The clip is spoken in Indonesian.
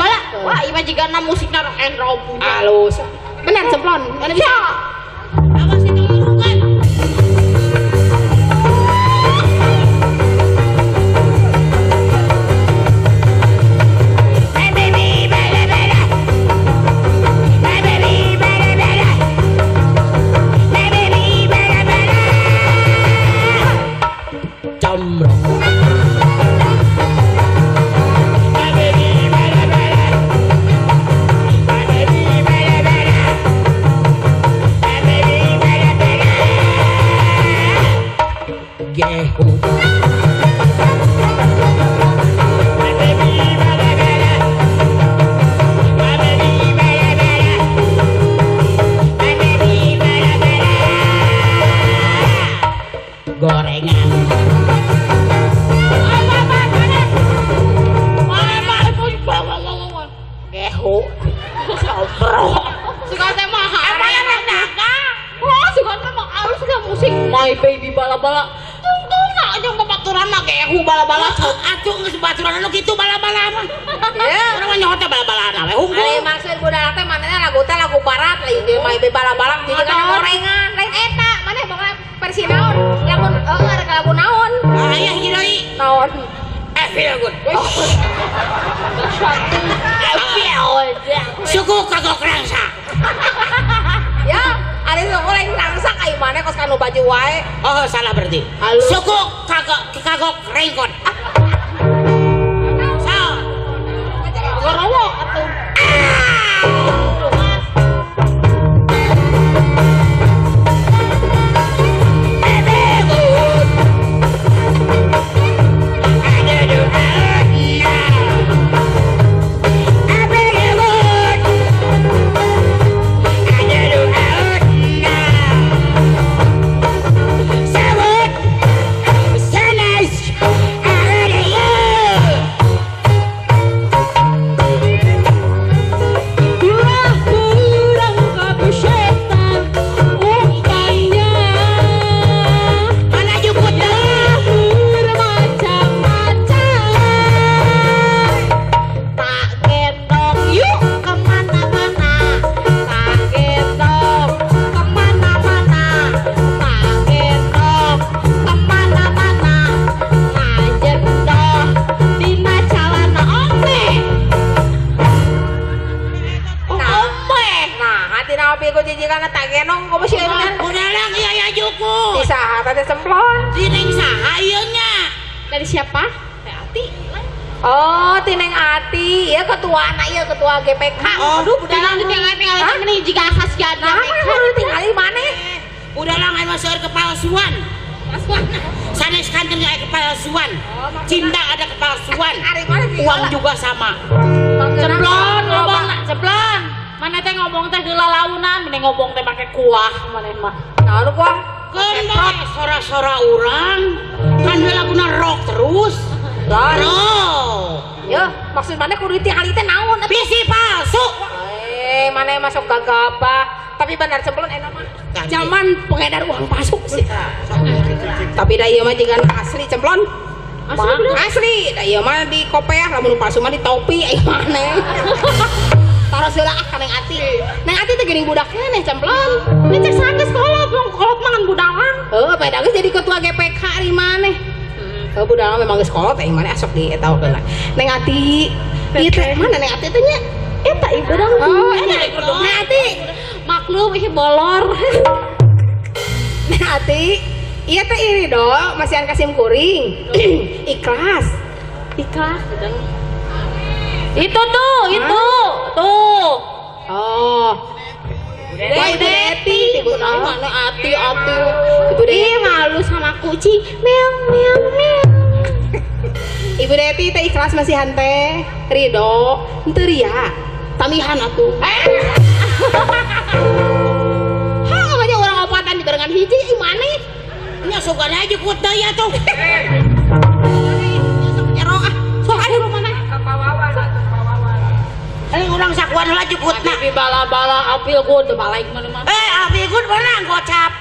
bala. Wah, ieu mah jigana musikna rock and roll punya. Halus. Bener Cemplon. Mana bisa? Awas itu urukan. My baby bala-bala tungtung nak jeung babaturan mah gehu bala-bala atuh geus baturan anu kitu bala-bala mah ya urang mah nyohot bala-balana we hungkul ari maksud budak teh manehna lagu teh lagu barat lain ge my baby bala-bala jadi kana gorengan lain eta maneh bakal versi naon lagu rek lagu naon aya hiji deui naon feel good suku kagok rangsa ya ada suku lain rangsa kayak mana kos kanu baju wae oh salah berarti suku kagok rengkot salah gorowo atuh dari siapa? Teh Ati. Oh, Tineng Ati. Iya ketua anak ieu ketua GPK. Aduh, budalang Tineng Ati ngalah meni jiga khasiat GPK. Nah, tinggali maneh. Budalang anu seueur kepalsuan. Palsuan. Sanes kanten aya kepalsuan. Cinta ada kepalsuan. Uang juga sama. Ceblon ngomong ceblon. Mana teh ngomong teh geula launan, mending ngomong teh make kuah maneh mah. Naon kuah? Keun sora-sora urang. Kan laguna rock terus. Rock. Ya, maksud mana kudu tingali teh naon? Bisi palsu. Mana masuk gagabah. Tapi benar Cemplon enak mah. Zaman pengedar uang palsu sih. Tapi da ieu mah jigan asli Cemplon. Asli. Da ieu mah di kopeah lamun palsu mah di topi ai maneh. Taruh heula ka Neng Ati. Neng Ati teh geuning budak keneh Cemplon. Ini cek sages kolot mangan budalang. Heuh, beda geus jadi ketua GPK ari maneh. Heuh, budalang memang geus kolot ai maneh asok di eta ogeuna. Neng Ati, ieu teh mana Neng Ati teh nya? Eta ieu budak. Oh, eta Neng Ati. Maklum ieu bolor. Neng Ati, ieu teh iri do, masihan Kasim Kuring. Ikhlas. Ikhlas gedeng. Itu tuh, itu tuh. Oh. Ibu Deti, ibu mana Ati. Ibu Deti malu sama kucing. Meong meong meong. Ibu Deti teh ikhlas masih hante. Ridho, henteu ria. Tamihan atuh. Hah, aja orang opatan di barengan hiji ieu maneh. Nya sugana aja kut deui atuh. Nyerong ah. Sok aya rumahna. Ulang sakuan lah jeputna tapi bala-bala apil good balaik mana mah apil good mana gocap